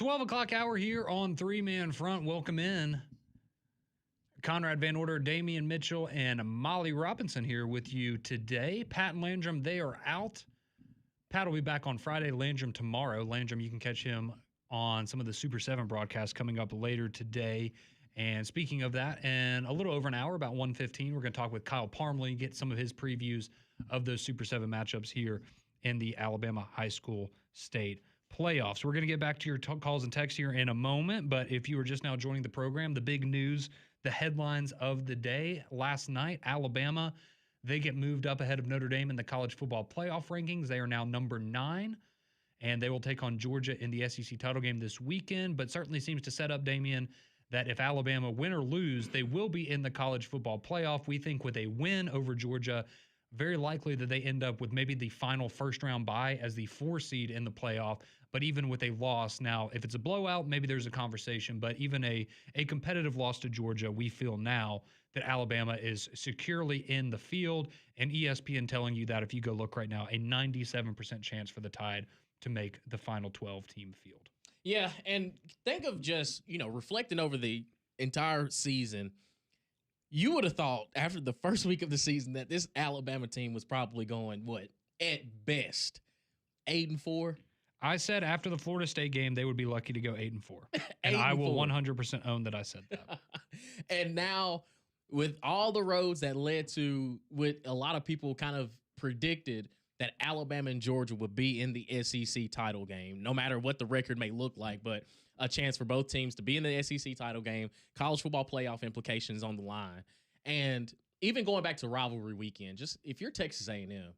12 o'clock hour here on Three Man Front. Welcome in. Conrad Van Order, Damian Mitchell, and Molly Robinson here with you today. Pat and Landrum, they are out. Pat will be back on Friday, Landrum tomorrow. Landrum, you can catch him on some of the Super 7 broadcasts coming up later today. And speaking of that, in a little over an hour, about 1:15, we're going to talk with Kyle Parmley, get some of his previews of those Super 7 matchups here in the Alabama High School State playoffs. We're going to get back to your calls and texts here in a moment, but if you are just now joining the program, the big news, the headlines of the day last night, Alabama, they get moved up ahead of Notre Dame in the college football playoff rankings. They are now number 9, and they will take on Georgia in the SEC title game this weekend, but certainly seems to set up, Damian, that if Alabama win or lose, they will be in the college football playoff. We think with a win over Georgia, very likely that they end up with maybe the final first-round bye as the 4 seed in the playoff. But even with a loss, now, if it's a blowout, maybe there's a conversation. But even a competitive loss to Georgia, we feel now that Alabama is securely in the field. And ESPN telling you that if you go look right now, a 97% chance for the Tide to make the final 12-team field. Yeah, and think of just, reflecting over the entire season. You would have thought after the first week of the season that this Alabama team was probably going, at best, 8-4. I said after the Florida State game, they would be lucky to go 8-4. And I will 100% own that I said that. And now, with all the roads that led to what a lot of people kind of predicted that Alabama and Georgia would be in the SEC title game, no matter what the record may look like, but a chance for both teams to be in the SEC title game, college football playoff implications on the line. And even going back to rivalry weekend, just if you're Texas A&M,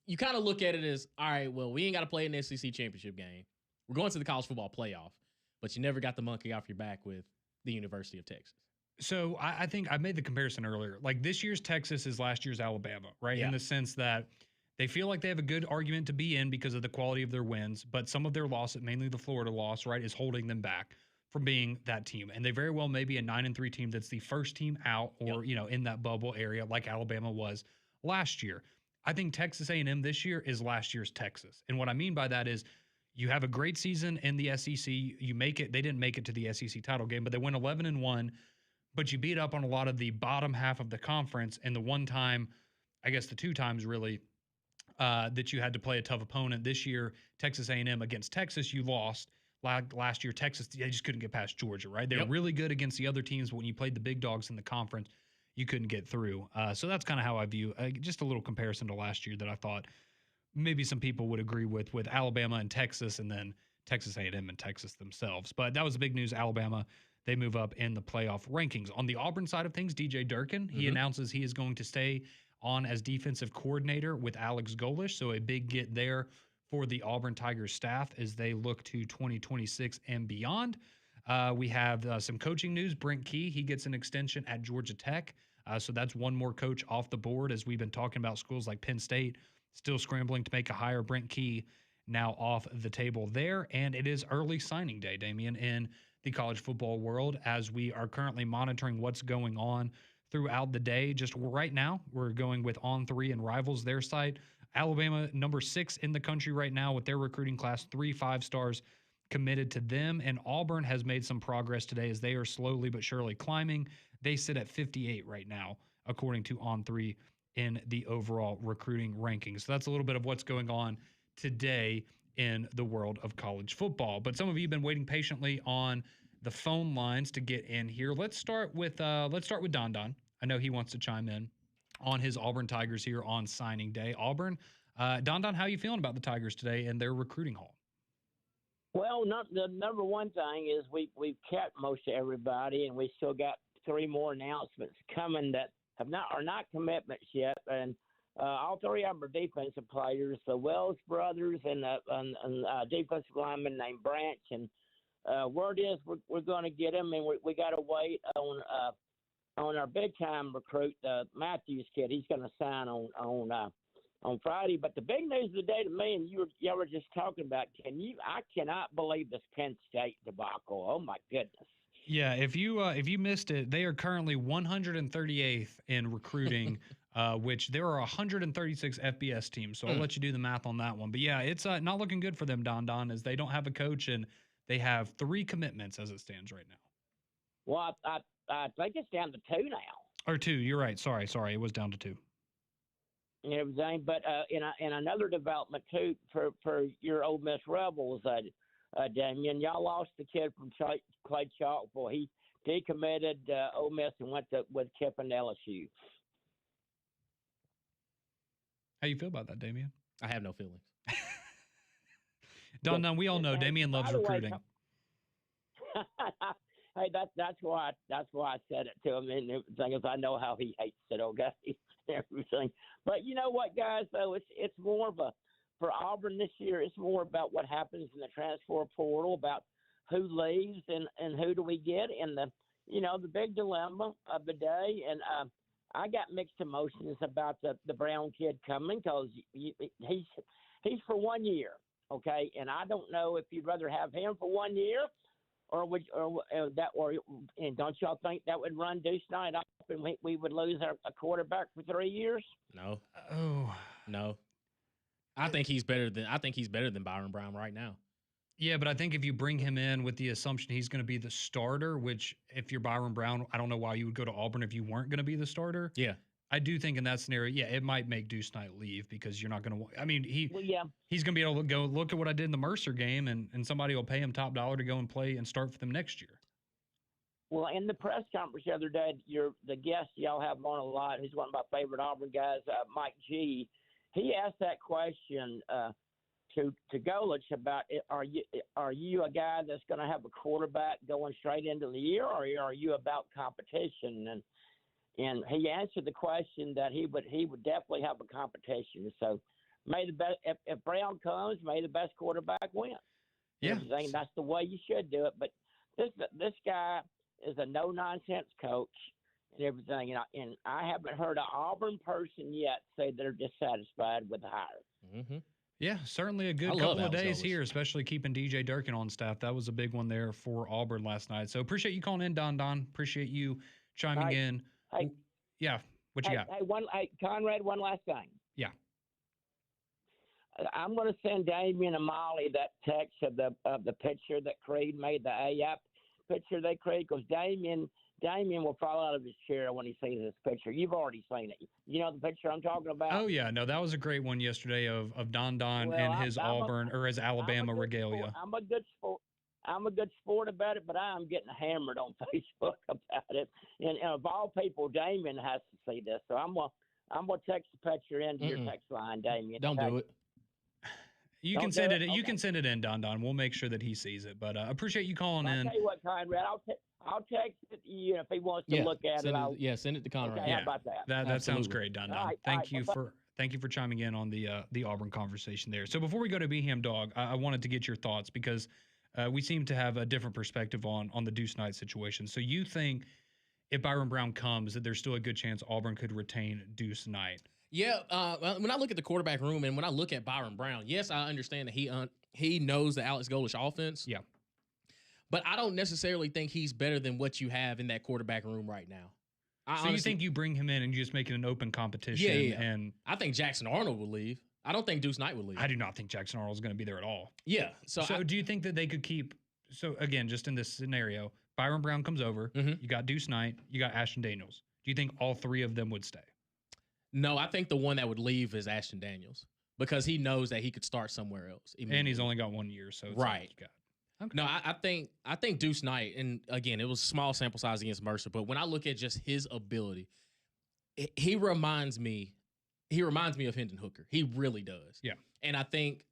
you kind of look at it as, all right, well, we ain't got to play an SEC championship game. We're going to the college football playoff, but you never got the monkey off your back with the University of Texas. So I think I made the comparison earlier. Like this year's Texas is last year's Alabama, right? Yeah. In the sense that they feel like they have a good argument to be in because of the quality of their wins, but some of their losses, mainly the Florida loss, right, is holding them back from being that team. And they very well may be a 9-3 team that's the first team out or, in that bubble area like Alabama was last year. I think Texas A&M this year is last year's Texas. And what I mean by that is you have a great season in the SEC. You make it. They didn't make it to the SEC title game, but they went 11-1, but you beat up on a lot of the bottom half of the conference. And the one time, I guess the 2 times really, that you had to play a tough opponent. This year, Texas A&M against Texas, you lost. Last year, Texas, they just couldn't get past Georgia, right? They're really good against the other teams, but when you played the big dogs in the conference, you couldn't get through. So that's kind of how I view just a little comparison to last year that I thought maybe some people would agree with Alabama and Texas, and then Texas A&M and Texas themselves. But that was the big news. Alabama, they move up in the playoff rankings. On the Auburn side of things, DJ Durkin, he announces he is going to stay on as defensive coordinator with Alex Golish. So a big get there for the Auburn Tigers staff as they look to 2026 and beyond. We have some coaching news. Brent Key, he gets an extension at Georgia Tech. So that's one more coach off the board as we've been talking about schools like Penn State still scrambling to make a hire. Brent Key now off the table there. And it is early signing day, Damian, in the college football world as we are currently monitoring what's going on throughout the day. Just right now, we're going with On3 and Rivals, their site. Alabama, number 6 in the country right now with their recruiting class, 3 5-stars committed to them. And Auburn has made some progress today as they are slowly but surely climbing. They sit at 58 right now, according to On3 in the overall recruiting rankings. So that's a little bit of what's going on today in the world of college football. But some of you have been waiting patiently on the phone lines to get in here. Let's start with Don Don. I know he wants to chime in on his Auburn Tigers here on signing day. Auburn, Don Don, how are you feeling about the Tigers today and their recruiting haul? Well, the number one thing is we've kept most of everybody, and we still got 3 more announcements coming that are not commitments yet, and all 3 of them are defensive players, the Wells brothers and a defensive lineman named Branch, and word is we're going to get them, and we got to wait on our big time recruit, Matthews kid. He's going to sign on Friday. But the big news of the day to me, and y'all were just talking about, I cannot believe this Penn State debacle. Oh my goodness. Yeah, if you missed it, they are currently 138th in recruiting, which there are 136 FBS teams. So I'll let you do the math on that one. But yeah, it's not looking good for them, Don Don, as they don't have a coach and They have 3 commitments as it stands right now. Well, I think it's down to 2 now. Or 2. You're right. Sorry. It was down to 2. And everything, but in another development too for your Ole Miss Rebels, Damian, y'all lost the kid from Clay Chalkville. He decommitted Ole Miss and went with Kip and LSU. How you feel about that, Damian? I have no feelings. Don, we all know Damian loves recruiting. Hey, that's why I said it to him, and everything is I know how he hates it. Okay, everything. But you know what, guys? Though it's more of for Auburn this year. It's more about what happens in the transfer portal, about who leaves and who do we get, and the big dilemma of the day. And I got mixed emotions about the Brown kid coming because he's for 1 year, okay, and I don't know if you'd rather have him for 1 year. And don't y'all think that would run Deuce Knight up and we would lose a quarterback for 3 years? No. Oh no. I think he's better than Byron Brown right now. Yeah, but I think if you bring him in with the assumption he's going to be the starter, which if you're Byron Brown, I don't know why you would go to Auburn if you weren't going to be the starter. Yeah. I do think in that scenario, yeah, it might make Deuce Knight leave because you're not going to – I mean, he's going to be able to go look at what I did in the Mercer game, and somebody will pay him top dollar to go and play and start for them next year. Well, in the press conference the other day, the guest y'all have on a lot, who's one of my favorite Auburn guys, Mike G., he asked that question to Golich about are you a guy that's going to have a quarterback going straight into the year, or are you about competition? And he answered the question that he would definitely have a competition. So may the best if Brown comes, may the best quarterback win. Yeah, that's the way you should do it. But this guy is a no nonsense coach and everything. And I haven't heard an Auburn person yet say they're dissatisfied with the hire. Mm-hmm. Yeah, certainly a good couple of days here, especially keeping DJ Durkin on staff. That was a big one there for Auburn last night. So appreciate you calling in, Don. Appreciate you chiming in. Hey, yeah, what you got? Hey, Conrad, one last thing. Yeah. I'm going to send Damian and Molly that text of the picture that Creed made, the AAP picture they created, because Damian will fall out of his chair when he sees this picture. You've already seen it. You know the picture I'm talking about? Oh, yeah. No, that was a great one yesterday of Don and his Auburn or his Alabama regalia. I'm a good sport. I'm a good sport about it, but I'm getting hammered on Facebook about it. And of all people, Damian has to see this. So I'm gonna text the picture into your text line, Damian. Don't do it. You can send it. Okay. You can send it in, Don. We'll make sure that he sees it. But appreciate you calling in. I'll tell you what, Conrad. I'll text it to you if he wants to look at it. Send it to Conrad. Okay, how about that? That sounds great, Don. Right, Thank you for chiming in on the Auburn conversation there. So before we go to Beeham Dog, I wanted to get your thoughts because we seem to have a different perspective on the Deuce Knight situation. So you think if Byron Brown comes, that there's still a good chance Auburn could retain Deuce Knight? Yeah, when I look at the quarterback room and when I look at Byron Brown, yes, I understand that he knows the Alex Golesh offense. Yeah. But I don't necessarily think he's better than what you have in that quarterback room right now. So you think you bring him in and you just make it an open competition? Yeah. And I think Jackson Arnold will leave. I don't think Deuce Knight will leave. I do not think Jackson Arnold is going to be there at all. Yeah. So do you think that they could keep – so, again, just in this scenario, Byron Brown comes over. Mm-hmm. You got Deuce Knight. You got Ashton Daniels. Do you think all 3 of them would stay? No, I think the one that would leave is Ashton Daniels because he knows that he could start somewhere else. And he's only got 1 year, so it's right. Okay. No, I think Deuce Knight, and again, it was a small sample size against Mercer, but when I look at just his ability, he reminds me of Hendon Hooker. He really does. Yeah. And I think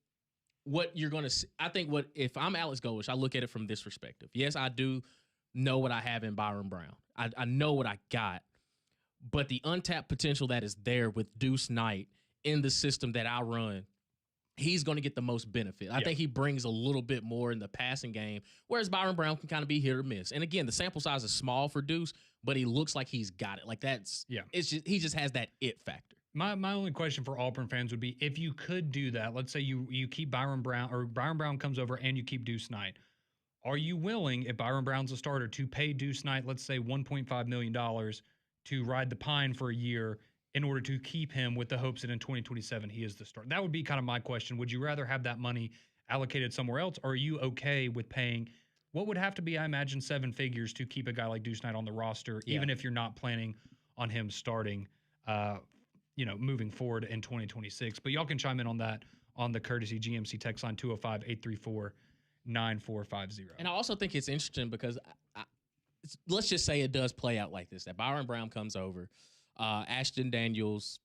if I'm Alex Golesh, I look at it from this perspective. Yes, I do know what I have in Byron Brown. I know what I got. But the untapped potential that is there with Deuce Knight in the system that I run, he's going to get the most benefit. I think he brings a little bit more in the passing game, whereas Byron Brown can kind of be hit or miss. And again, the sample size is small for Deuce, but he looks like he's got it. Like he just has that it factor. My only question for Auburn fans would be if you could do that, let's say you keep Byron Brown or Byron Brown comes over and you keep Deuce Knight. Are you willing, if Byron Brown's a starter, to pay Deuce Knight, let's say $1.5 million to ride the pine for a year in order to keep him with the hopes that in 2027 he is the starter? That would be kind of my question. Would you rather have that money allocated somewhere else? Or are you okay with paying what would have to be, I imagine, 7 figures to keep a guy like Deuce Knight on the roster, even if you're not planning on him starting, moving forward in 2026? But y'all can chime in on that on the courtesy GMC text line 205-834-9450. And I also think it's interesting because let's just say it does play out like this, that Byron Brown comes over, Ashton Daniels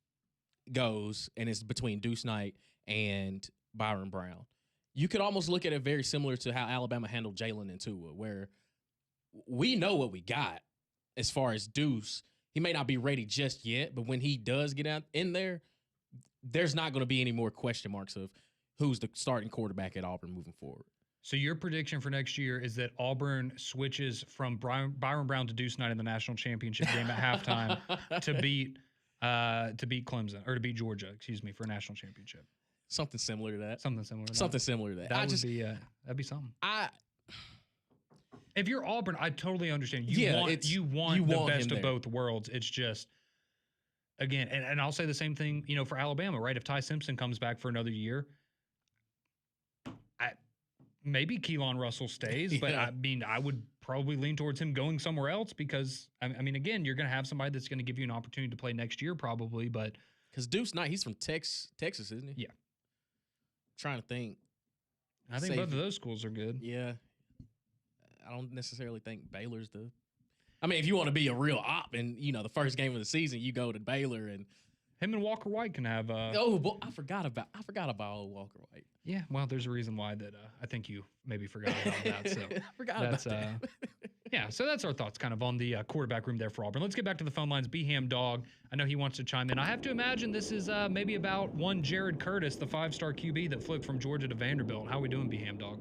goes, and it's between Deuce Knight and Byron Brown. You could almost look at it very similar to how Alabama handled Jalen and Tua, where we know what we got as far as Deuce. He may not be ready just yet, but when he does get out in there, there's not going to be any more question marks of who's the starting quarterback at Auburn moving forward. So your prediction for next year is that Auburn switches from Byron Brown to Deuce Knight in the national championship game at halftime to beat Clemson, or to beat Georgia, for a national championship. Something similar to that. Something similar to that. Something similar to that. That'd be something. If you're Auburn, I totally understand. You want the best of both worlds. It's just, again, and I'll say the same thing, for Alabama, right? If Ty Simpson comes back for another year, maybe Keelan Russell stays, but I would probably lean towards him going somewhere else because, again, you're going to have somebody that's going to give you an opportunity to play next year probably, but. Because Deuce Knight, he's from Texas, isn't he? Yeah. Trying to think. I think both of those schools are good. Yeah. I don't necessarily think Baylor's the. If you want to be a real op and, the first game of the season, you go to Baylor and. Him and Walker White can have. I forgot about old Walker White. Yeah, well, there's a reason why that I think you maybe forgot about that. So forgot about that. Yeah, so that's our thoughts kind of on the quarterback room there for Auburn. Let's get back to the phone lines. Beham Dog, I know he wants to chime in. I have to imagine this is maybe about one Jared Curtis, the 5-star QB that flipped from Georgia to Vanderbilt. How are we doing, Beham Dog?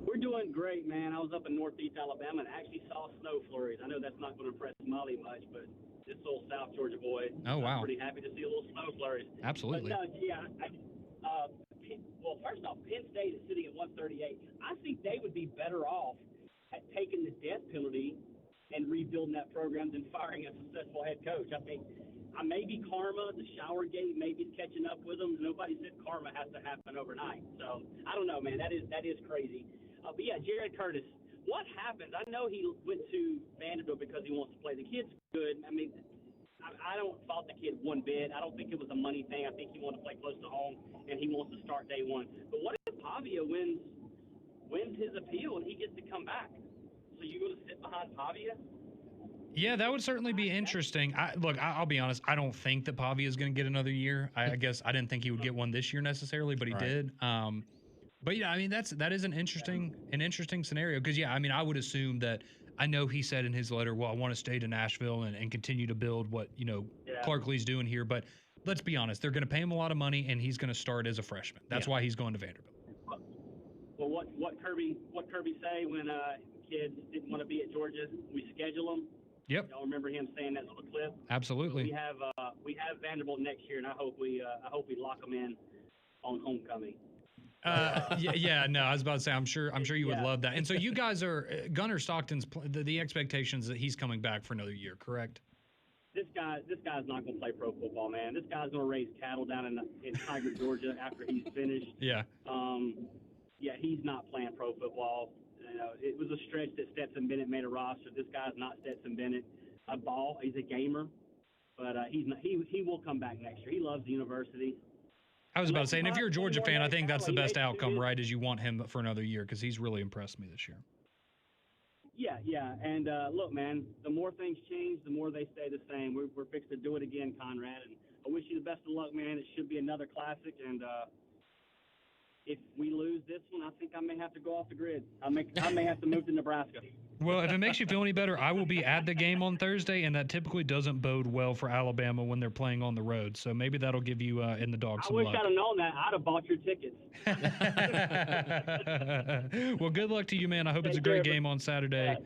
We're doing great, man. I was up in northeast Alabama and actually saw snow flurries. I know that's not going to impress Molly much, but this old South Georgia boy, I'm pretty happy to see a little snow flurries. Absolutely. But well, first off, Penn State is sitting at 138. I think they would be better off at taking the death penalty and rebuilding that program than firing a successful head coach. I think maybe karma, the shower gate, maybe it's catching up with them. Nobody said karma has to happen overnight. So I don't know, man. That is crazy. But yeah, Jared Curtis. What happens? I know he went to Vanderbilt because he wants to play. The kid's good. I don't fault the kid one bit. I don't think it was a money thing. I think he wanted to play close to home, and he wants to start day one. But what if Pavia wins his appeal and he gets to come back? So you going to sit behind Pavia? Yeah, that would certainly be interesting. I'll be honest. I don't think that Pavia is going to get another year. I guess I didn't think he would get one this year necessarily, but he did. But yeah, that is an interesting scenario because I would assume that. I know he said in his letter, well, I want to stay to Nashville and continue to build what, Clark Lee's doing here. But let's be honest, they're going to pay him a lot of money, and he's going to start as a freshman. That's why he's going to Vanderbilt. Well, what Kirby say when kids didn't want to be at Georgia? We schedule them. Yep. Y'all remember him saying that on the clip? Absolutely. So we have Vanderbilt next year, and I hope we lock them in on homecoming. No, I was about to say, I'm sure you would love that. And so you guys are Gunnar Stockton's the expectations that he's coming back for another year, correct? This guy's not going to play pro football, man. This guy's going to raise cattle down in Tiger, Georgia after he's finished. Yeah. He's not playing pro football. It was a stretch that Stetson Bennett made a roster. This guy's not Stetson Bennett. He's a gamer, but he's not. He will come back next year. He loves the university. I was about to say, and if you're a Georgia fan, I think that's the best outcome, right, is you want him for another year because he's really impressed me this year. Yeah. And, look, man, the more things change, the more they stay the same. We're fixed to do it again, Conrad. And I wish you the best of luck, man. It should be another classic. And if we lose this one, I think I may have to go off the grid. I may have to move to Nebraska. Well, if it makes you feel any better, I will be at the game on Thursday, and that typically doesn't bode well for Alabama when they're playing on the road. So maybe that'll give you in the dog some luck. I wish I'd have known that. I'd have bought your tickets. Well, good luck to you, man. I hope it's a great game on Saturday. Yeah.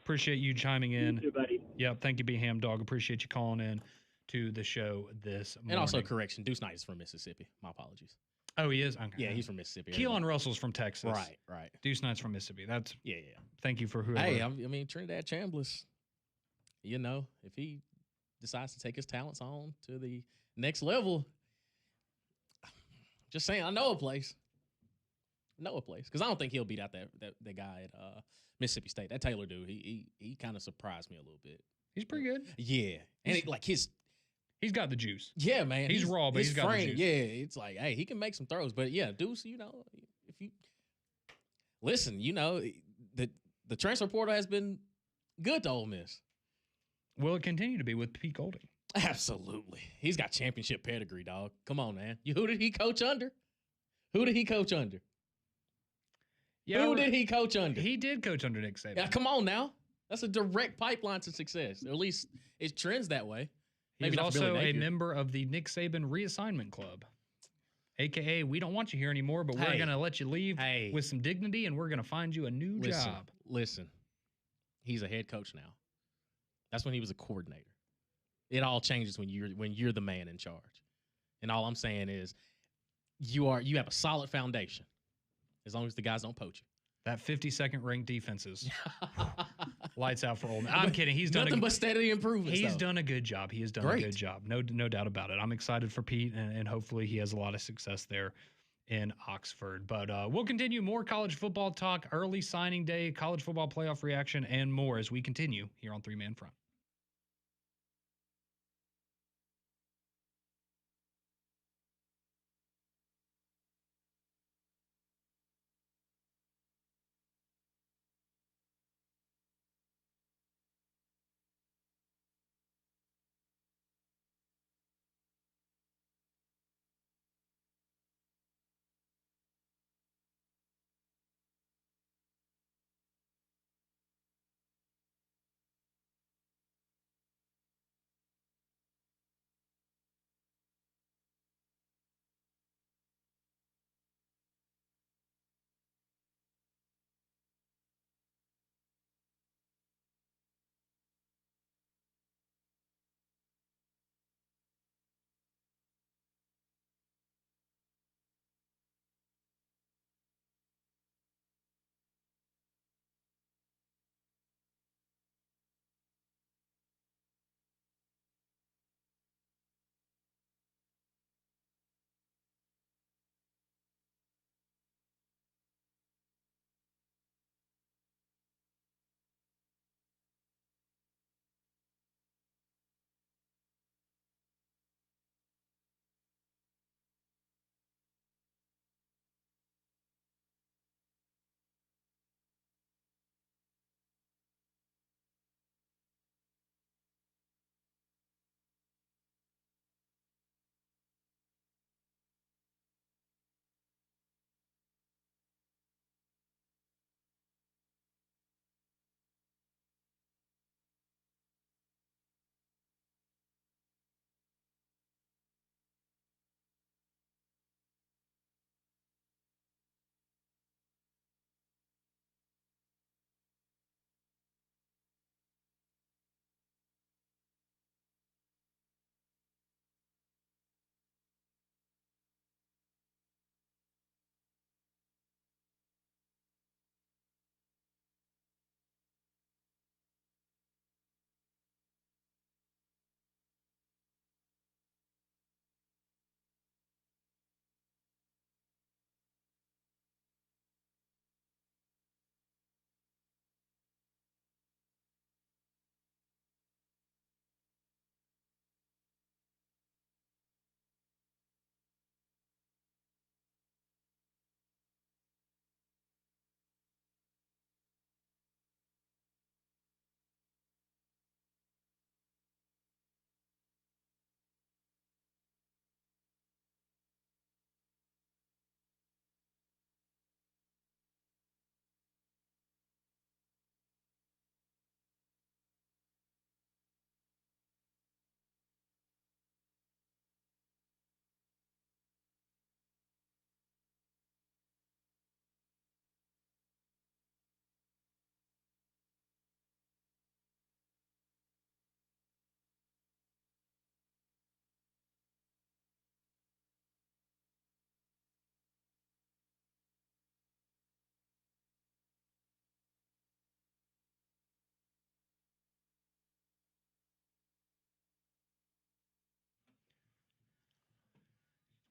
Appreciate you chiming in. You too, buddy. Yep, thank you, Beham Dog. Appreciate you calling in to the show this morning. And also, correction, Deuce Knight is from Mississippi. My apologies. Oh, he is? Okay. Yeah, he's from Mississippi. Keelan Russell's from Texas. Right. Deuce Knight's from Mississippi. That's yeah. Thank you for whoever. Hey, Trinidad Chambliss, if he decides to take his talents on to the next level, just saying, I know a place. Noah plays because I don't think he'll beat out that guy at Mississippi State. That Taylor dude, he kind of surprised me a little bit. He's pretty good. Yeah, and He's got the juice. Yeah, man. He's raw, but he's got the juice. Yeah, it's like, hey, he can make some throws. But yeah, Deuce, if you listen, the transfer portal has been good to Ole Miss. Will it continue to be with Pete Golding? Absolutely. He's got championship pedigree, dog. Come on, man. Who did he coach under? Who did he coach under? Yeah, Who did he coach under? He did coach under Nick Saban. Yeah, come on now. That's a direct pipeline to success. Or at least it trends that way. He's also a member of the Nick Saban Reassignment Club, a.k.a. we don't want you here anymore, but we're going to let you leave with some dignity, and we're going to find you a new job. Listen, he's a head coach now. That's when he was a coordinator. It all changes when you're the man in charge. And all I'm saying is you have a solid foundation as long as the guys don't poach you. That 52nd ranked defenses. Lights out for Ole Miss. I'm kidding. He's done nothing but steady improvement. He's done a good job. He has done a good job. No doubt about it. I'm excited for Pete, and hopefully he has a lot of success there in Oxford. But we'll continue more college football talk, early signing day, college football playoff reaction, and more as we continue here on Three Man Front.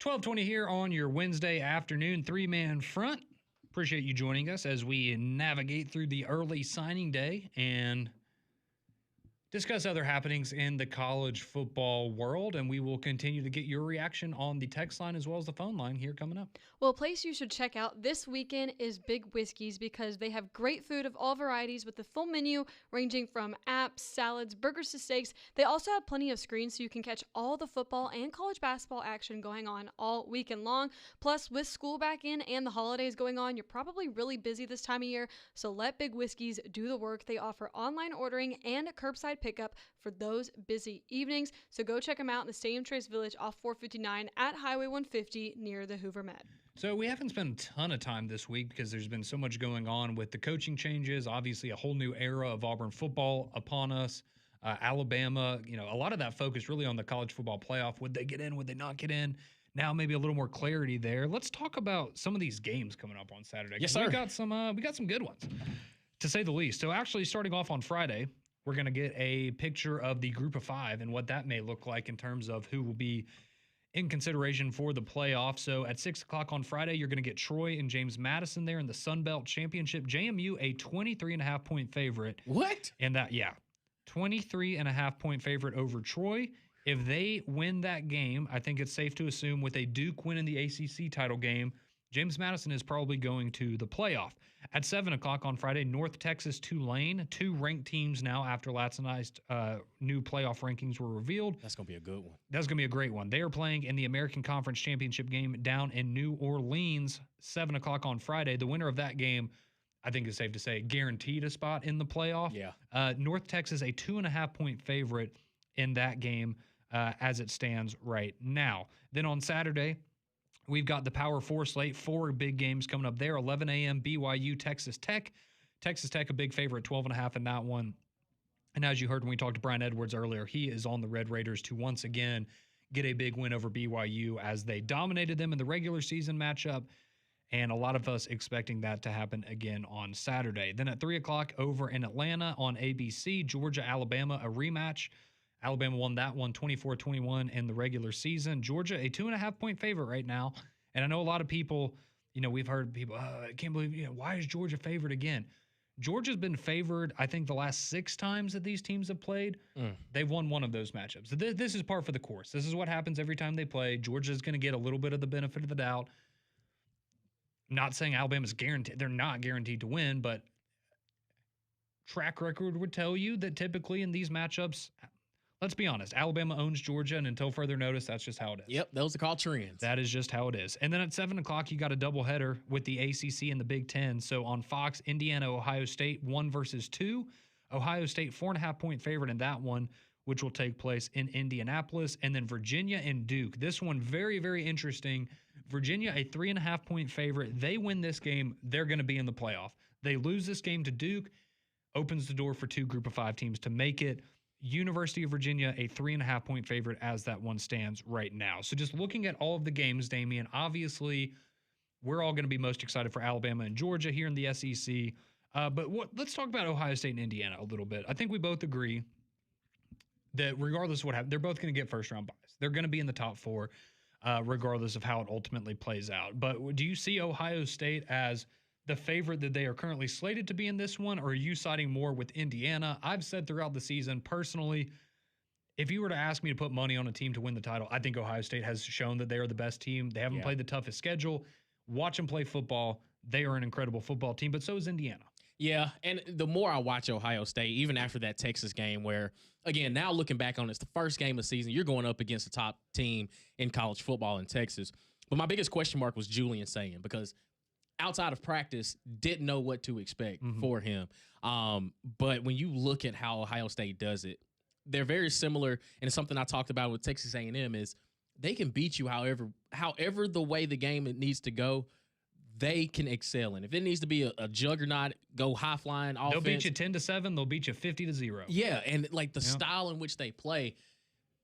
$12:20 here on your Wednesday afternoon, Three Man Front. Appreciate you joining us as we navigate through the early signing day and discuss other happenings in the college football world. And we will continue to get your reaction on the text line as well as the phone line here coming up. Well, a place you should check out this weekend is Big Whiskey's because they have great food of all varieties with the full menu ranging from apps, salads, burgers to steaks. They also have plenty of screens so you can catch all the football and college basketball action going on all weekend long. Plus, with school back in and the holidays going on, you're probably really busy this time of year, so let Big Whiskey's do the work. They offer online ordering and curbside pickup for those busy evenings. So go check them out in the Stadium Trace Village off 459 at Highway 150 near the Hoover Med. So we haven't spent a ton of time this week because there's been so much going on with the coaching changes. Obviously, a whole new era of Auburn football upon us. Alabama, a lot of that focus really on the college football playoff. Would they get in? Would they not get in? Now maybe a little more clarity there. Let's talk about some of these games coming up on Saturday. Yes, sir. We got some good ones, to say the least. So actually, starting off on Friday, we're going to get a picture of the group of five and what that may look like in terms of who will be in consideration for the playoff. So at 6 o'clock on Friday, you're going to get Troy and James Madison there in the Sun Belt Championship. JMU, a 23.5-point favorite. What? And 23.5-point favorite over Troy. If they win that game, I think it's safe to assume with a Duke win in the ACC title game, James Madison is probably going to the playoff. At 7 o'clock on Friday, North Texas, Tulane, two ranked teams now after last night's new playoff rankings were revealed. That's going to be a good one. That's going to be a great one. They are playing in the American Conference Championship game down in New Orleans, 7 o'clock on Friday. The winner of that game, I think it's safe to say, guaranteed a spot in the playoff. Yeah. North Texas, a 2.5-point favorite in that game as it stands right now. Then on Saturday, we've got the Power 4 slate, 4 big games coming up there. 11 a.m. BYU, Texas Tech. Texas Tech, a big favorite, 12.5 in that one. And as you heard when we talked to Brian Edwards earlier, he is on the Red Raiders to once again get a big win over BYU as they dominated them in the regular season matchup. And a lot of us expecting that to happen again on Saturday. Then at 3 o'clock over in Atlanta on ABC, Georgia, Alabama, a rematch. Alabama won that one 24-21 in the regular season. Georgia, a 2.5-point favorite right now. And I know a lot of people, we've heard people, I can't believe, why is Georgia favored again? Georgia's been favored, I think, the last 6 times that these teams have played. They've won one of those matchups. So this is par for the course. This is what happens every time they play. Georgia's going to get a little bit of the benefit of the doubt. Not saying Alabama's guaranteed. They're not guaranteed to win, but track record would tell you that typically in these matchups, let's be honest, Alabama owns Georgia, and until further notice, that's just how it is. Yep, those are called trends. That is just how it is. And then at 7 o'clock, you got a doubleheader with the ACC and the Big Ten. So on Fox, Indiana, Ohio State, 1 versus 2. Ohio State, 4.5-point favorite in that one, which will take place in Indianapolis. And then Virginia and Duke. This one, very, very interesting. Virginia, a 3.5-point favorite. They win this game, they're going to be in the playoff. They lose this game to Duke, opens the door for 2 group of 5 teams to make it. University of Virginia, a 3.5-point favorite as that one stands right now. So just looking at all of the games, Damian, obviously we're all going to be most excited for Alabama and Georgia here in the SEC. But let's talk about Ohio State and Indiana a little bit. I think we both agree that regardless of what happens, they're both going to get first-round buys. They're going to be in the top 4 regardless of how it ultimately plays out. But do you see Ohio State as the favorite that they are currently slated to be in this one, or are you siding more with Indiana? I've said throughout the season, personally, if you were to ask me to put money on a team to win the title, I think Ohio State has shown that they are the best team. They haven't played the toughest schedule. Watch them play football. They are an incredible football team, but so is Indiana. Yeah, and the more I watch Ohio State, even after that Texas game where, again, now looking back on it, it's the first game of the season. You're going up against the top team in college football in Texas. But my biggest question mark was Julian Sayin because outside of practice, didn't know what to expect for him. But when you look at how Ohio State does it, they're very similar. And it's something I talked about with Texas A&M is they can beat you however the way the game it needs to go, they can excel in. If it needs to be a juggernaut, go high flying offense. They'll beat you 10-7. They'll beat you 50-0. Yeah, and like the style in which they play,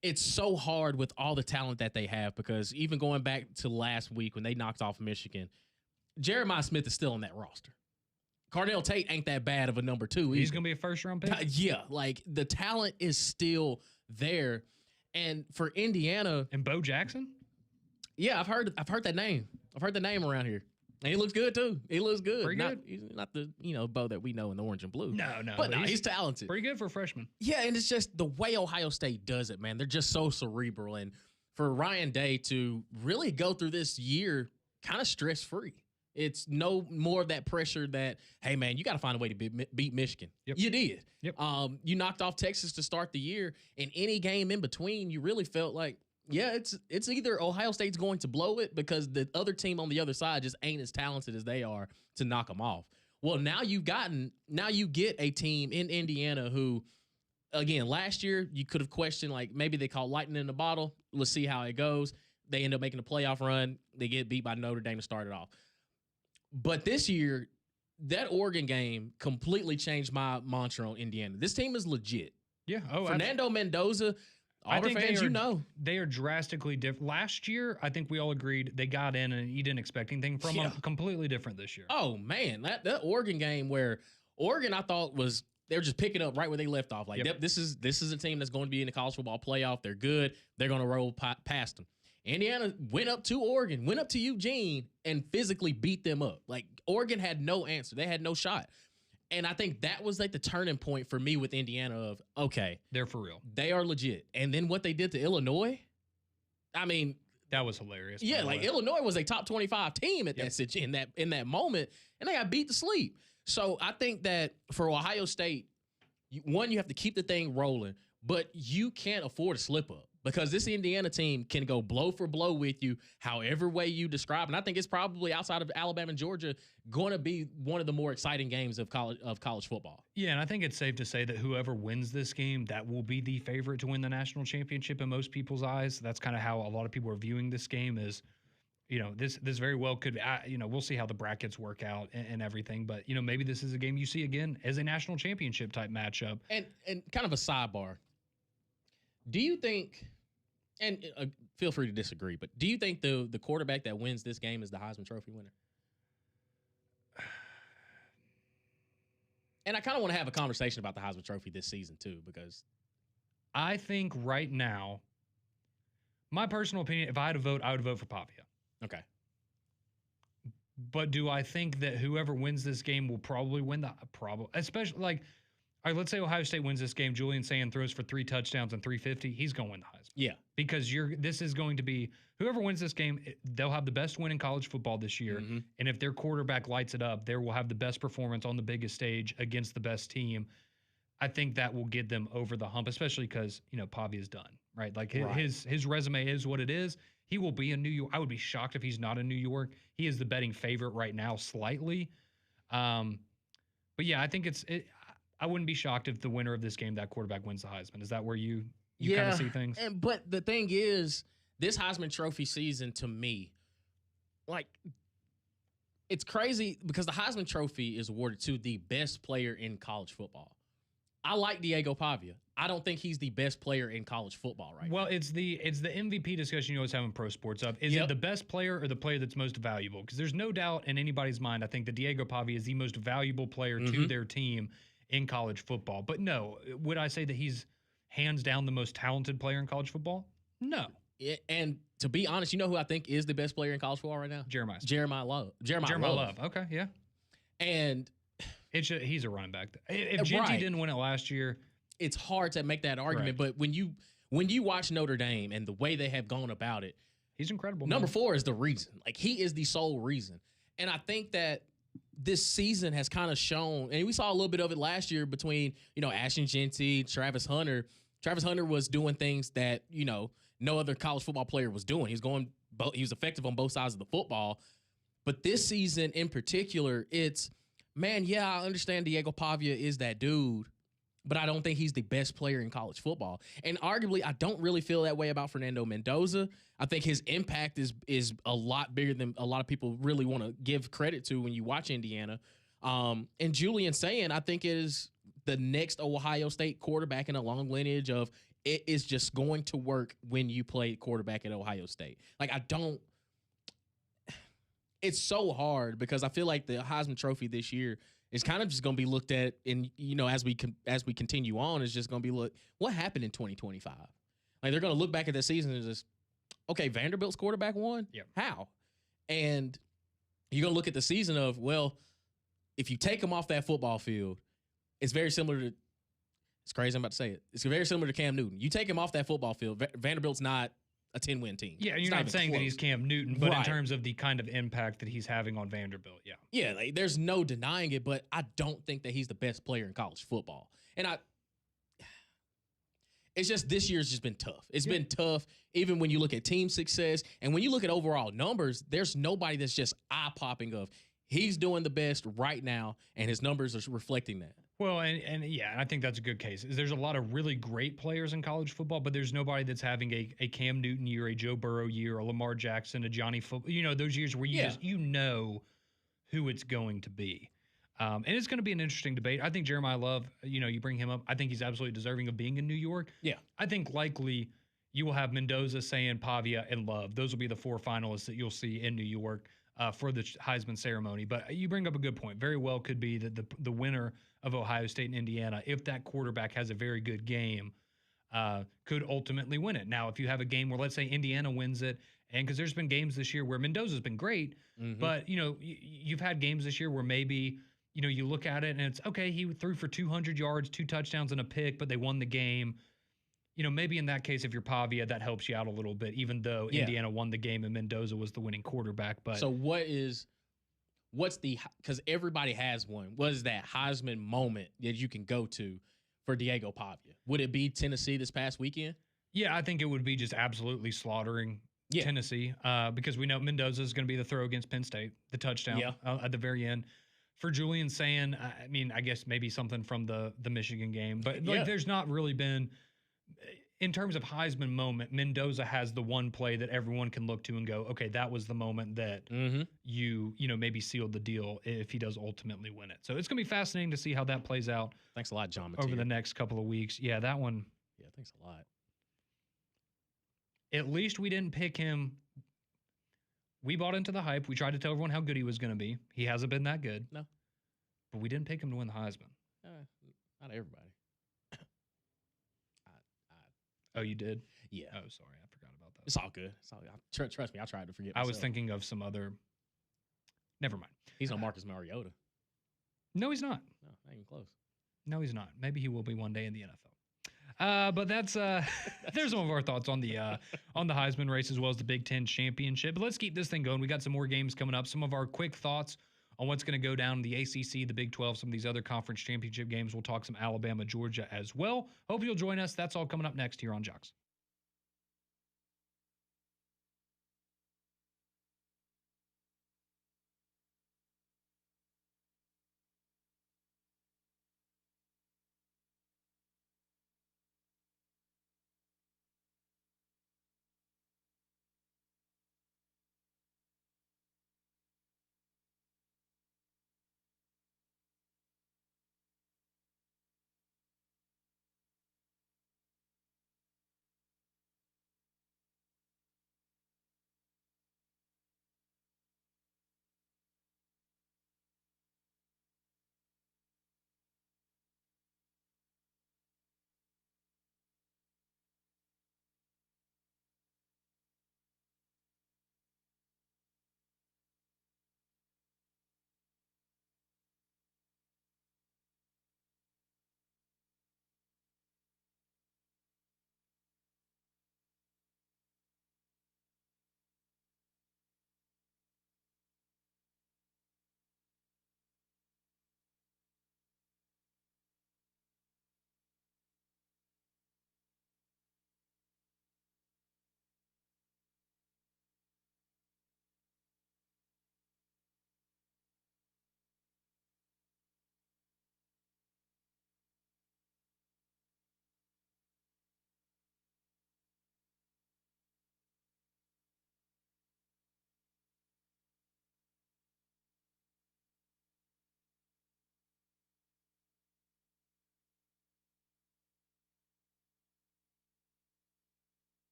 it's so hard with all the talent that they have because even going back to last week when they knocked off Michigan, Jeremiah Smith is still on that roster. Cardell Tate ain't that bad of a number 2 either. He's going to be a first-round pick? Yeah, like the talent is still there. And for Indiana... And Bo Jackson? Yeah, I've heard that name. I've heard the name around here. And he looks good too. He looks good. Pretty good. He's not the Bo that we know in the orange and blue. No, but he's talented. Pretty good for a freshman. Yeah, and it's just the way Ohio State does it, man. They're just so cerebral, and for Ryan Day to really go through this year kind of stress free. It's no more of that pressure that, hey, man, you got to find a way to beat Michigan. Yep. You did. Yep. You knocked off Texas to start the year. In any game in between, you really felt like, yeah, it's either Ohio State's going to blow it because the other team on the other side just ain't as talented as they are to knock them off. Well, now you get a team in Indiana who, again, last year you could have questioned, like, maybe they caught lightning in the bottle. Let's see how it goes. They end up making a playoff run. They get beat by Notre Dame to start it off. But this year, that Oregon game completely changed my mantra on Indiana. This team is legit. Yeah. Fernando Mendoza, Auburn fans, they are drastically different. Last year, I think we all agreed they got in and you didn't expect anything from them. Completely different this year. Oh, man. That Oregon game where Oregon, I thought, was they were just picking up right where they left off. Like, this is a team that's going to be in the college football playoff. They're good. They're going to roll past them. Indiana went up to Oregon, went up to Eugene, and physically beat them up. Like, Oregon had no answer. They had no shot. And I think that was like the turning point for me with Indiana of, okay, they're for real. They are legit. And then what they did to Illinois, I mean, that was hilarious. Yeah, like Illinois was a top 25 team at in that moment, and they got beat to sleep. So I think that for Ohio State, one, you have to keep the thing rolling, but you can't afford to slip up. Because this Indiana team can go blow for blow with you, however way you describe. And I think it's probably outside of Alabama and Georgia going to be one of the more exciting games of college football. Yeah, and I think it's safe to say that whoever wins this game, that will be the favorite to win the national championship in most people's eyes. That's kind of how a lot of people are viewing this game. Is, this very well could. We'll see how the brackets work out and everything. But maybe this is a game you see again as a national championship type matchup. And kind of a sidebar. Do you think? And feel free to disagree, but do you think the quarterback that wins this game is the Heisman Trophy winner? And I kind of want to have a conversation about the Heisman Trophy this season too, because I think right now, my personal opinion, if I had to vote, I would vote for Pavia. Okay. But do I think that whoever wins this game will probably win especially like, all right, let's say Ohio State wins this game. Julian Sand throws for 3 touchdowns and 350. He's going to win the Heisman. Yeah. Because this is going to be whoever wins this game, they'll have the best win in college football this year. Mm-hmm. And if their quarterback lights it up, they will have the best performance on the biggest stage against the best team. I think that will get them over the hump, especially because, Pavia is done, right? Like his resume is what it is. He will be in New York. I would be shocked if he's not in New York. He is the betting favorite right now slightly. But yeah, I think I wouldn't be shocked if the winner of this game, that quarterback wins the Heisman. Is that where you kind of see things? But the thing is, this Heisman Trophy season to me, like, it's crazy because the Heisman Trophy is awarded to the best player in college football. I like Diego Pavia. I don't think he's the best player in college football right now. Well, it's the MVP discussion you always have in pro sports of, is it the best player or the player that's most valuable? Because there's no doubt in anybody's mind, I think that Diego Pavia is the most valuable player to their team in college football. But no, would I say that he's hands down the most talented player in college football? No. And to be honest, you know who I think is the best player in college football right now? Jeremiah Love. Jeremiah Love. Okay, yeah. And he's a running back. If Genty didn't win it last year, it's hard to make that argument. Correct. But when you watch Notre Dame and the way they have gone about it, he's incredible. Number 4 is the reason. Like, he is the sole reason. And I think that this season has kind of shown, and we saw a little bit of it last year between, Ashton Genty, Travis Hunter. Travis Hunter was doing things that, no other college football player was doing. He was effective on both sides of the football. But this season in particular, I understand Diego Pavia is that dude, but I don't think he's the best player in college football. And arguably, I don't really feel that way about Fernando Mendoza. I think his impact is a lot bigger than a lot of people really want to give credit to when you watch Indiana. And Julian Sand, I think, is the next Ohio State quarterback in a long lineage of it is just going to work when you play quarterback at Ohio State. Like, it's so hard because I feel like the Heisman Trophy this year is kind of just going to be looked at, and as we continue on, it's just going to be what happened in 2025. Like, they're going to look back at that season and just, okay, Vanderbilt's quarterback won. Yeah, how? And you're going to look at the season of, well, if you take him off that football field, it's very similar to, it's crazy I'm about to say it. It's very similar to Cam Newton. You take him off that football field, Vanderbilt's not a 10-win team. Yeah, It's you're not saying that close. he's Cam Newton, but in Right. terms of the kind of impact that he's having on Vanderbilt, yeah. Yeah, like, there's no denying it, but I don't think that he's the best player in college football. And it's just this year's just been tough. It's been tough, even when you look at team success and when you look at overall numbers. There's nobody that's just eye popping of he's doing the best right now, and his numbers are reflecting that. Well, and yeah, I think that's a good case. There's a lot of really great players in college football, but there's nobody that's having a Cam Newton year, a Joe Burrow year, a Lamar Jackson, a Johnny Football. You know, those years where you just who it's going to be. And it's going to be an interesting debate. I think Jeremiah Love, you bring him up. I think he's absolutely deserving of being in New York. Yeah. I think likely you will have Mendoza, Sayin, Pavia, and Love. Those will be the 4 finalists that you'll see in New York for the Heisman ceremony. But you bring up a good point. Very well could be that the winner of Ohio State and Indiana, if that quarterback has a very good game, could ultimately win it. Now, if you have a game where, let's say, Indiana wins it, and because there's been games this year where Mendoza's been great, but, you've had games this year where maybe – you look at it and it's okay. He threw for 200 yards, 2 touchdowns and a pick, but they won the game. Maybe in that case, if you're Pavia, that helps you out a little bit, even though Indiana won the game and Mendoza was the winning quarterback. But so because everybody has one. What is that Heisman moment that you can go to for Diego Pavia? Would it be Tennessee this past weekend? Yeah, I think it would be just absolutely slaughtering Tennessee because we know Mendoza is going to be the throw against Penn State, the touchdown at the very end. For Julian saying, I mean, I guess maybe something from the Michigan game, but there's not really been, in terms of Heisman moment, Mendoza has the one play that everyone can look to and go, okay, that was the moment that you maybe sealed the deal if he does ultimately win it. So it's going to be fascinating to see how that plays out. Thanks a lot, John over the next couple of weeks. Yeah, that one. Yeah, thanks a lot. At least we didn't pick him. We bought into the hype. We tried to tell everyone how good he was going to be. He hasn't been that good. No. But we didn't pick him to win the Heisman. Not everybody. Oh, you did? Yeah. Oh, sorry. I forgot about that. It's all good. Trust me, I tried to forget I myself. was thinking of some other. Never mind. He's no Marcus Mariota. No, he's not. No, not even close. No, he's not. Maybe he will be one day in the NFL. But that's there's some of our thoughts on the Heisman race as well as the Big Ten championship. But let's keep this thing going. We got some more games coming up. Some of our quick thoughts on what's going to go down in the ACC, the Big 12, some of these other conference championship games. We'll talk some Alabama, Georgia as well. Hope you'll join us. That's all coming up next here on Jocks.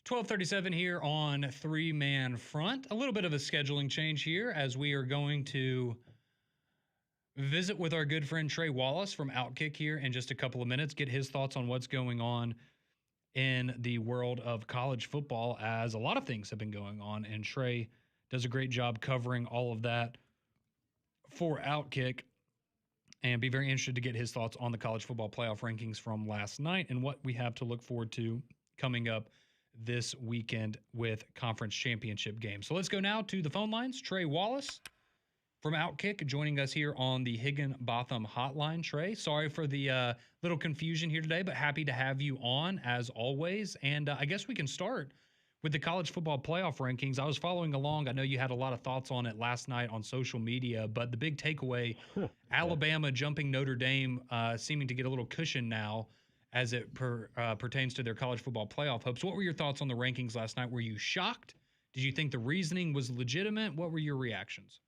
12:37 here on Three Man Front. A little bit of a scheduling change here as we are going to visit with our good friend Trey Wallace from Outkick here in just a couple of minutes, get his thoughts on what's going on in the world of college football, as a lot of things have been going on, and Trey does a great job covering all of that for Outkick, and be very interested to get his thoughts on the college football playoff rankings from last night and what we have to look forward to coming up this weekend with conference championship games. So let's go now to the phone lines. Trey Wallace from Outkick joining us here on the Higginbotham hotline. Trey, sorry for the little confusion here today, but happy to have you on as always. And I guess we can start with the college football playoff rankings. I was following along. I know you had a lot of thoughts on it last night on social media, but the big takeaway, Alabama jumping Notre Dame, seeming to get a little cushion now as it pertains to their college football playoff hopes. What were your thoughts on the rankings last night? Were you shocked? Did you think the reasoning was legitimate? What were your reactions?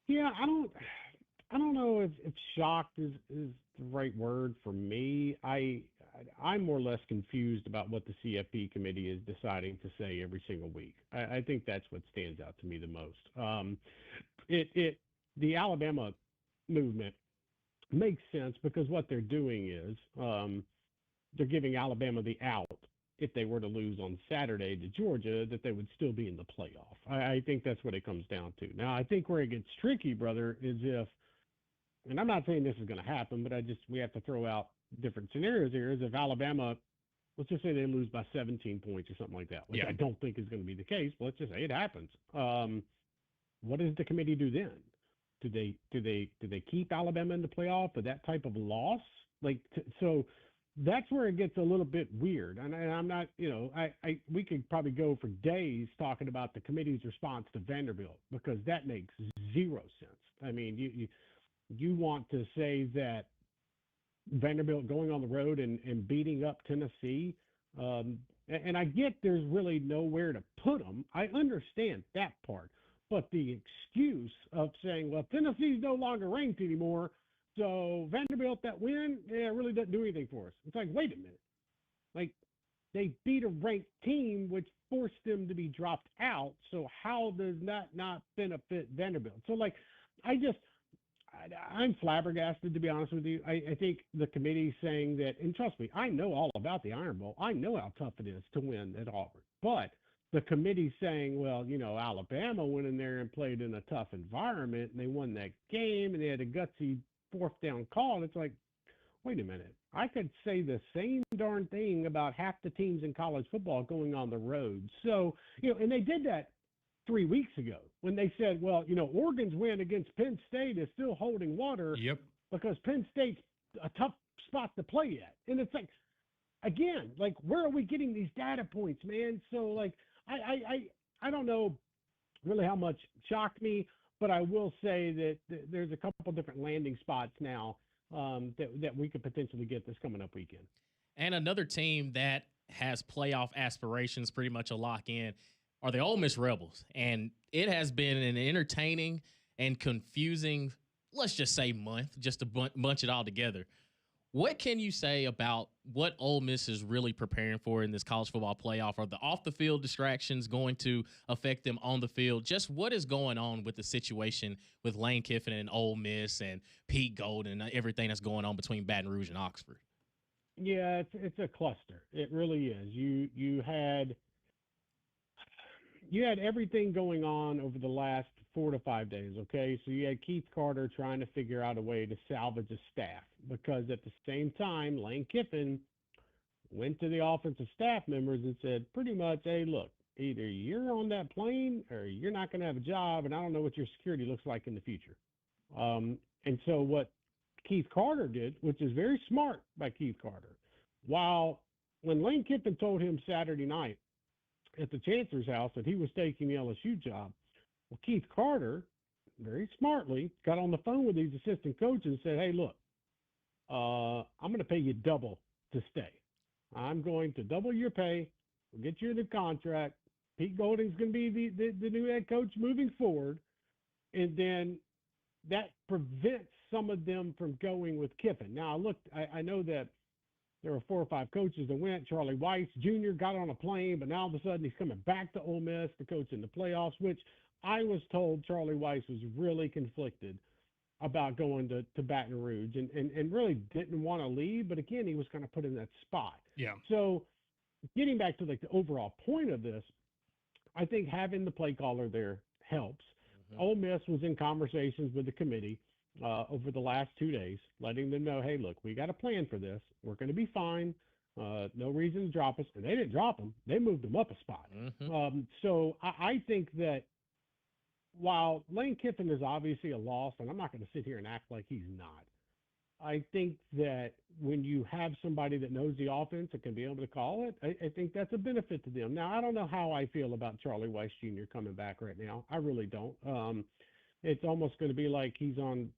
Yeah, I don't know if shocked is the right word for me. I'm more or less confused about what the CFP committee is deciding to say every single week. I think that's what stands out to me the most. The Alabama movement makes sense because what they're doing is they're giving Alabama the out if they were to lose on Saturday to Georgia, that they would still be in the playoff. I think that's what it comes down to. Now, I think where it gets tricky, brother, is if, and I'm not saying this is going to happen, but we have to throw out different scenarios here, is if Alabama, let's just say they lose by 17 points or something like that, which I don't think is going to be the case, but let's just say it happens. What does the committee do then? Do they keep Alabama in the playoff for that type of loss? So that's where it gets a little bit weird. And I'm not, we could probably go for days talking about the committee's response to Vanderbilt, because that makes zero sense. I mean, you want to say that Vanderbilt going on the road and beating up Tennessee, and I get there's really nowhere to put them. I understand that part. But the excuse of saying, well, Tennessee's no longer ranked anymore, so Vanderbilt, that win, really doesn't do anything for us. It's like, wait a minute. Like, they beat a ranked team, which forced them to be dropped out. So how does that not benefit Vanderbilt? So, I'm flabbergasted, to be honest with you. I think the committee saying that, and trust me, I know all about the Iron Bowl. I know how tough it is to win at Auburn. But the committee saying, well, Alabama went in there and played in a tough environment, and they won that game, and they had a gutsy fourth down call. And it's like, wait a minute. I could say the same darn thing about half the teams in college football going on the road. So, and they did that 3 weeks ago when they said, well, Oregon's win against Penn State is still holding water because Penn State's a tough spot to play at. And it's like, again, where are we getting these data points, man? So, I don't know really how much shocked me, but I will say that there's a couple different landing spots now that we could potentially get this coming up weekend. And another team that has playoff aspirations pretty much a lock in are the Ole Miss Rebels. And it has been an entertaining and confusing, let's just say month, just to bunch it all together. What can you say about what Ole Miss is really preparing for in this college football playoff? Are the off-the-field distractions going to affect them on the field? Just what is going on with the situation with Lane Kiffin and Ole Miss and Pete Gold and everything that's going on between Baton Rouge and Oxford? Yeah, it's a cluster. It really is. You had everything going on over the last 4 to 5 days, okay? So you had Keith Carter trying to figure out a way to salvage a staff, because at the same time, Lane Kiffin went to the offensive staff members and said pretty much, hey, look, either you're on that plane or you're not going to have a job, and I don't know what your security looks like in the future. And so what Keith Carter did, which is very smart by Keith Carter, when Lane Kiffin told him Saturday night at the chancellor's house that he was taking the LSU job, well, Keith Carter very smartly got on the phone with these assistant coaches and said, hey, look, I'm going to pay you double to stay. I'm going to double your pay. We'll get you the contract. Pete Golding's going to be the new head coach moving forward. And then that prevents some of them from going with Kiffin. Now, I know that there were 4 or 5 coaches that went. Charlie Weiss Jr. got on a plane, but now all of a sudden he's coming back to Ole Miss to coach in the playoffs, which I was told Charlie Weiss was really conflicted about going to Baton Rouge and really didn't want to leave. But again, he was kind of put in that spot. Yeah. So getting back to like the overall point of this, I think having the play caller there helps. Ole Miss was in conversations with the committee over the last 2 days, letting them know, hey, look, we got a plan for this. We're going to be fine. No reason to drop us. And they didn't drop them. They moved them up a spot. So I think that while Lane Kiffin is obviously a loss, and I'm not going to sit here and act like he's not, I think that when you have somebody that knows the offense and can be able to call it, I think that's a benefit to them. Now, I don't know how I feel about Charlie Weiss Jr. coming back right now. I really don't. It's almost going to be like he's on,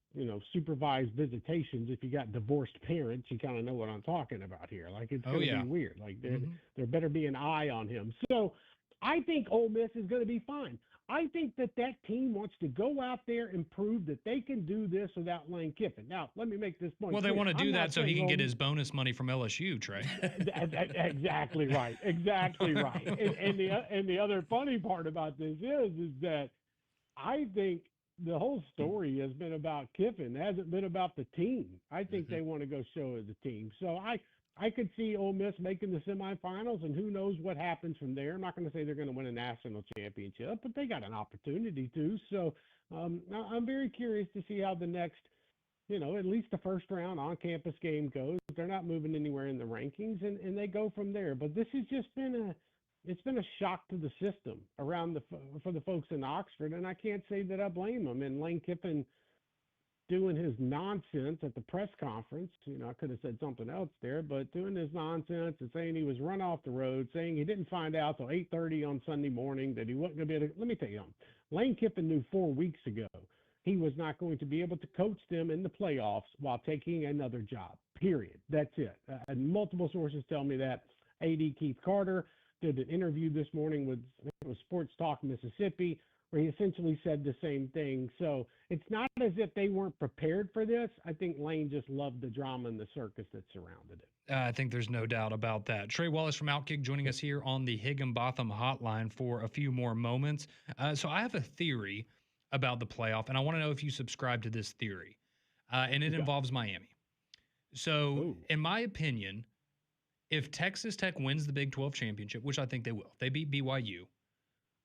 supervised visitations. If you got divorced parents, you kind of know what I'm talking about here. Like, it's going to be weird. Like, there better be an eye on him. So I think Ole Miss is going to be fine. I think that team wants to go out there and prove that they can do this without Lane Kiffin. Now, let me make this point. Well, they want to do that so he can get his bonus money from LSU, Trey. Exactly right. Exactly right. And the other funny part about this is that I think the whole story has been about Kiffin. It hasn't been about the team. I think they want to go show as a team. So I could see Ole Miss making the semifinals, and who knows what happens from there. I'm not going to say they're going to win a national championship, but they got an opportunity to. So I'm very curious to see how the next, at least the first round on-campus game goes. They're not moving anywhere in the rankings, and they go from there. But this has just been a shock to the system around for the folks in Oxford, and I can't say that I blame them. And Lane Kiffin doing his nonsense at the press conference, I could have said something else there, but doing his nonsense and saying he was run off the road, saying he didn't find out till 8:30 on Sunday morning that he wasn't going to be able to. Let me tell you something. Lane Kiffin knew 4 weeks ago he was not going to be able to coach them in the playoffs while taking another job, period. That's it. And multiple sources tell me that. AD Keith Carter did an interview this morning with, I think it was Sports Talk Mississippi, where he essentially said the same thing. So it's not as if they weren't prepared for this. I think Lane just loved the drama and the circus that surrounded it. I think there's no doubt about that. Trey Wallace from Outkick joining us here on the Higginbotham Hotline for a few more moments. So I have a theory about the playoff, and I want to know if you subscribe to this theory. And it involves Miami. So in my opinion, if Texas Tech wins the Big 12 championship, which I think they will, they beat BYU,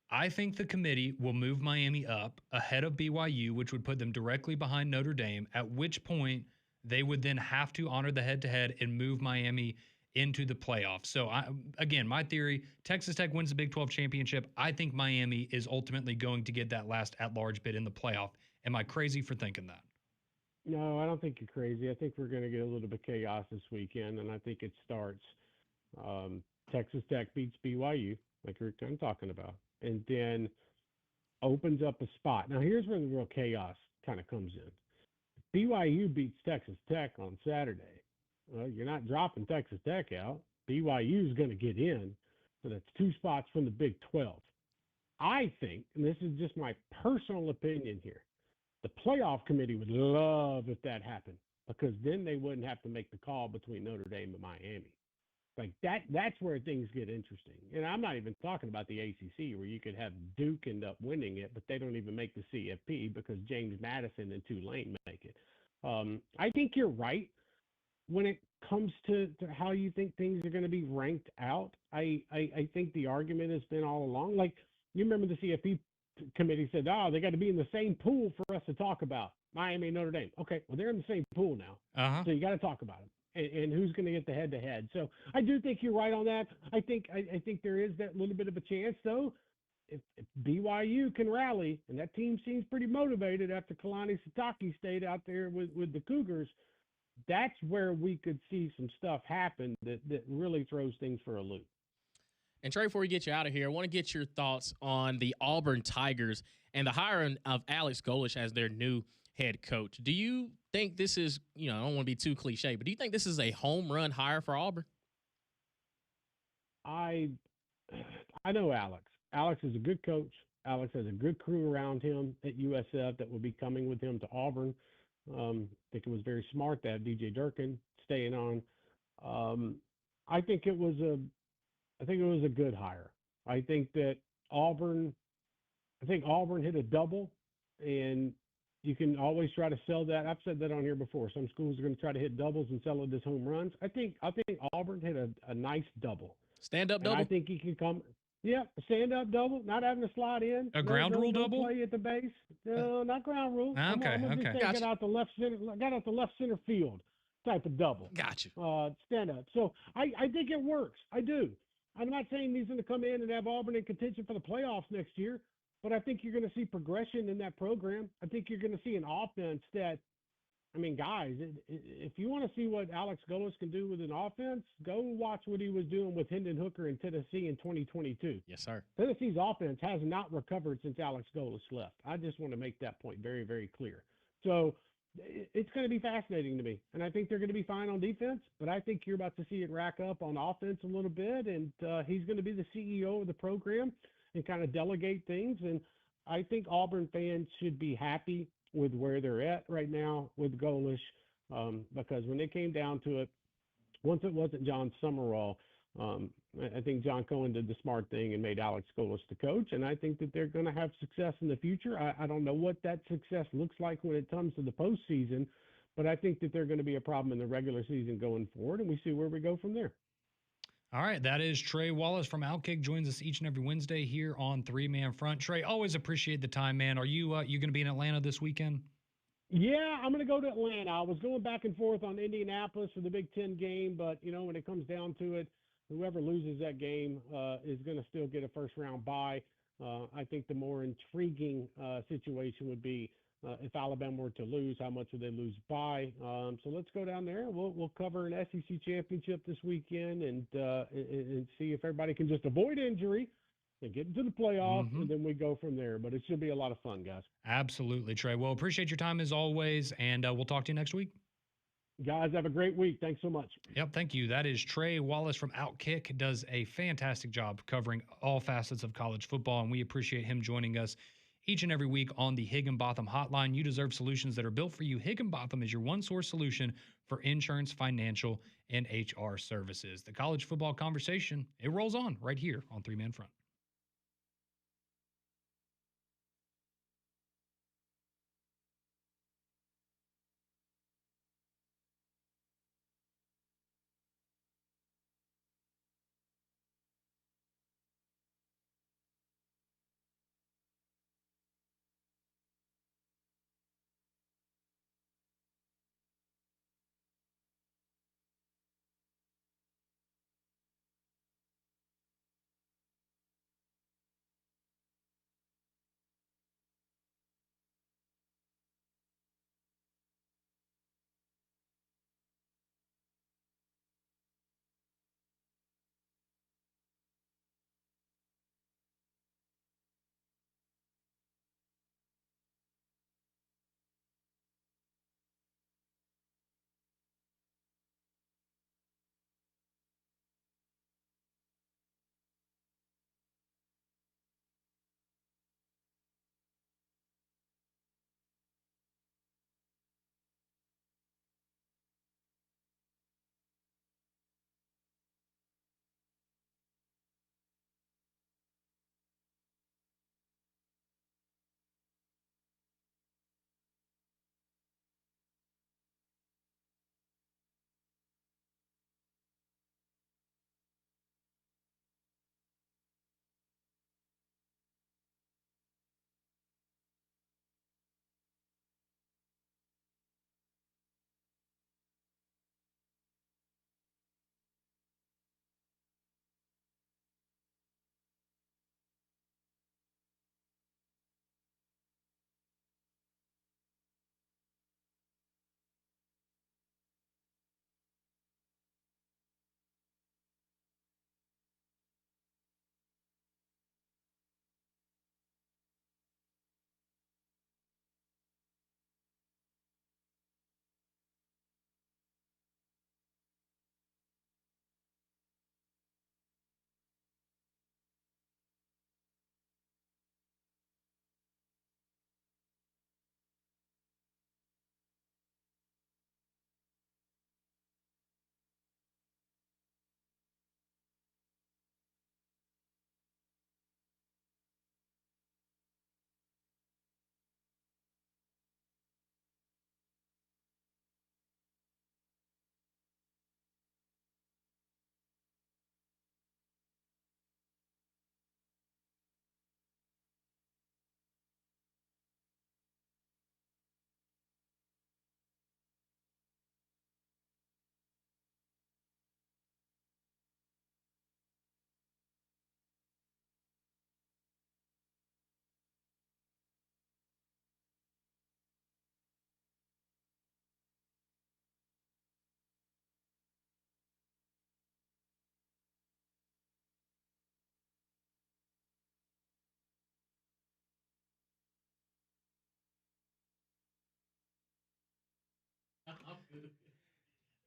I think the committee will move Miami up ahead of BYU, which would put them directly behind Notre Dame, at which point they would then have to honor the head-to-head and move Miami into the playoffs. So, again, my theory, Texas Tech wins the Big 12 championship. I think Miami is ultimately going to get that last at-large bid in the playoff. Am I crazy for thinking that? No, I don't think you're crazy. I think we're going to get a little bit of chaos this weekend, and I think it starts Texas Tech beats BYU, like we were kind of talking about, and then opens up a spot. Now, here's where the real chaos kind of comes in. BYU beats Texas Tech on Saturday. Well, you're not dropping Texas Tech out. BYU is going to get in. So that's 2 spots from the Big 12. I think, and this is just my personal opinion here, the playoff committee would love if that happened, because then they wouldn't have to make the call between Notre Dame and Miami. Like that's where things get interesting. And I'm not even talking about the ACC, where you could have Duke end up winning it, but they don't even make the CFP because James Madison and Tulane make it. I think you're right when it comes to how you think things are going to be ranked out. I think the argument has been all along. Like, you remember the CFP committee said, they got to be in the same pool for us to talk about Miami and Notre Dame. Okay, well, they're in the same pool now. So you got to talk about them. And who's going to get the head-to-head. So I do think you're right on that. I think there is that little bit of a chance, though. If BYU can rally, and that team seems pretty motivated after Kalani Sitake stayed out there with the Cougars, that's where we could see some stuff happen that really throws things for a loop. And Trey, before we get you out of here, I want to get your thoughts on the Auburn Tigers and the hiring of Alex Golesh as their new head coach. Do you think this is, I don't want to be too cliche, but do you think this is a home run hire for Auburn? I know Alex. Alex is a good coach. Alex has a good crew around him at USF that will be coming with him to Auburn. I think it was very smart to have DJ Durkin staying on. Um, I think it was a I think it was a good hire. I think that Auburn I think Auburn hit a double, and you can always try to sell that. I've said that on here before. Some schools are going to try to hit doubles and sell it as home runs. I think Auburn hit a nice double, Stand up and I double. think he can come. Yeah, a stand up double, not having to slide in. A No, ground no, rule no double? play at the base. No, not ground rule. Okay, I'm gonna just okay. say Gotcha. get out the left center field type of double. Got you. Stand up. So I think it works. I do. I'm not saying he's going to come in and have Auburn in contention for the playoffs next year, but I think you're going to see progression in that program. I think you're going to see an offense that, I mean, guys, if you want to see what Alex Golis can do with an offense, go watch what he was doing with Hendon Hooker in Tennessee in 2022. Yes, sir. Tennessee's offense has not recovered since Alex Golis left. I just want to make that point very, very clear. So it's going to be fascinating to me. And I think they're going to be fine on defense, but I think you're about to see it rack up on offense a little bit. And he's going to be the CEO of the program and kind of delegate things. And I think Auburn fans should be happy with where they're at right now with Golish, because when it came down to it, once it wasn't John Summerall, I think John Cohen did the smart thing and made Alex Golis the coach, and I think that they're going to have success in the future. I don't know what that success looks like when it comes to the postseason, but I think that they're going to be a problem in the regular season going forward, and we see where we go from there. All right, that is Trey Wallace from Outkick. Joins us each and every Wednesday here on Three Man Front. Trey, always appreciate the time, man. Are you going to be in Atlanta this weekend? Yeah, I'm going to go to Atlanta. I was going back and forth on Indianapolis for the Big Ten game, but when it comes down to it, whoever loses that game is going to still get a first-round bye. I think the more intriguing situation would be if Alabama were to lose, how much would they lose by? So let's go down there. We'll cover an SEC championship this weekend and see if everybody can just avoid injury and get into the playoffs, and then we go from there. But it should be a lot of fun, guys. Absolutely, Trey. Well, appreciate your time as always, and we'll talk to you next week. Guys, have a great week. Thanks so much. Yep, thank you. That is Trey Wallace from Outkick. Does a fantastic job covering all facets of college football, and we appreciate him joining us each and every week on the Higginbotham Hotline. You deserve solutions that are built for you. Higginbotham is your one-source solution for insurance, financial, and HR services. The college football conversation, it rolls on right here on Three Man Front.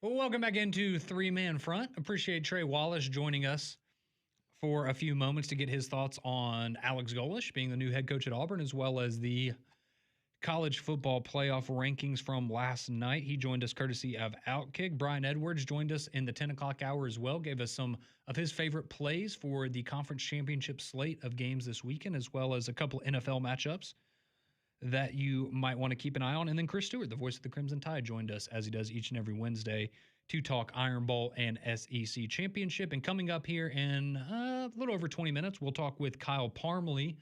Well, welcome back into Three Man Front. Appreciate Trey Wallace joining us for a few moments to get his thoughts on Alex Golesh being the new head coach at Auburn, as well as the college football playoff rankings from last night. He joined us courtesy of Outkick. Brian Edwards joined us in the 10 o'clock hour as well, gave us some of his favorite plays for the conference championship slate of games this weekend, as well as a couple NFL matchups that you might want to keep an eye on. And then Chris Stewart, the voice of the Crimson Tide, joined us as he does each and every Wednesday to talk Iron Bowl and SEC Championship. And coming up here in a little over 20 minutes, we'll talk with Kyle Parmley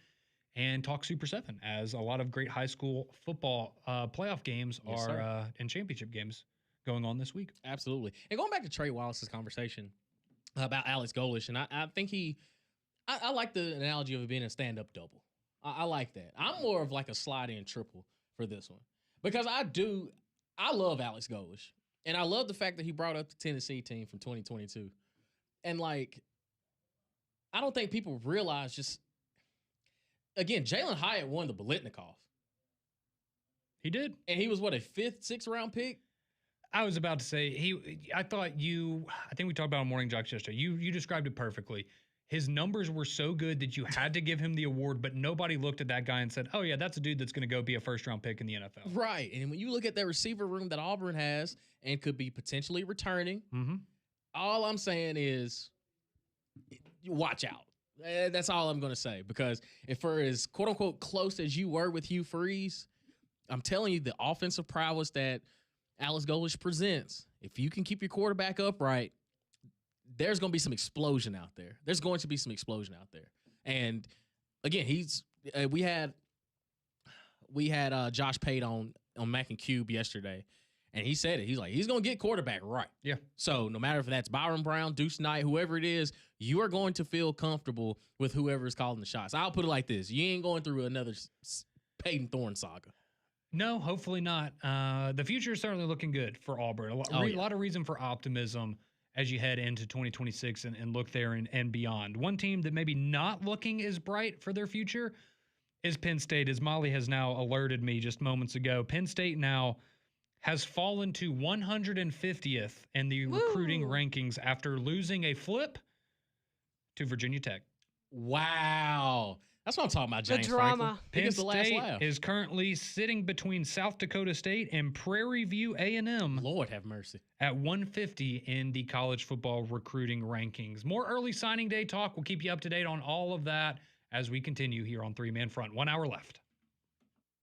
and talk Super 7, as a lot of great high school football playoff games and championship games going on this week. Absolutely. And going back to Trey Wallace's conversation about Alex Golesh, and I think I like the analogy of it being a stand-up double. I like that. I'm more of like a slide-in triple for this one because I love Alex Golesh, and I love the fact that he brought up the Tennessee team from 2022. And like, I don't think people realize just, again, Jalen Hyatt won the Biletnikoff. He did. And he was what, a 5th, 6th round pick? I was about to say, I think we talked about on Morning Jocks yesterday. You described it perfectly. His numbers were so good that you had to give him the award, but nobody looked at that guy and said, oh, yeah, that's a dude that's going to go be a first-round pick in the NFL. Right. And when you look at that receiver room that Auburn has and could be potentially returning, all I'm saying is watch out. That's all I'm going to say, because if for as quote-unquote close as you were with Hugh Freeze, I'm telling you, the offensive prowess that Alex Golesh presents, if you can keep your quarterback upright, there's going to be some explosion out there. And again, we had Josh Pate on Mac and Cube yesterday, and he said it. He's like, he's going to get quarterback right. Yeah. So no matter if that's Byron Brown, Deuce Knight, whoever it is, you are going to feel comfortable with whoever is calling the shots. I'll put it like this. You ain't going through another Peyton Thorne saga. No, hopefully not. The future is certainly looking good for Auburn. A lot of reason for optimism as you head into 2026 and look there and beyond. One team that maybe not looking as bright for their future is Penn State, as Molly has now alerted me just moments ago. Penn State now has fallen to 150th in the recruiting rankings after losing a flip to Virginia Tech. Wow. That's what I'm talking about, James The drama. Franklin. Penn State is currently sitting between South Dakota State and Prairie View A&M. Lord have mercy. At 150 in the college football recruiting rankings. More early signing day talk. We'll keep you up to date on all of that as we continue here on Three Man Front. 1 hour left.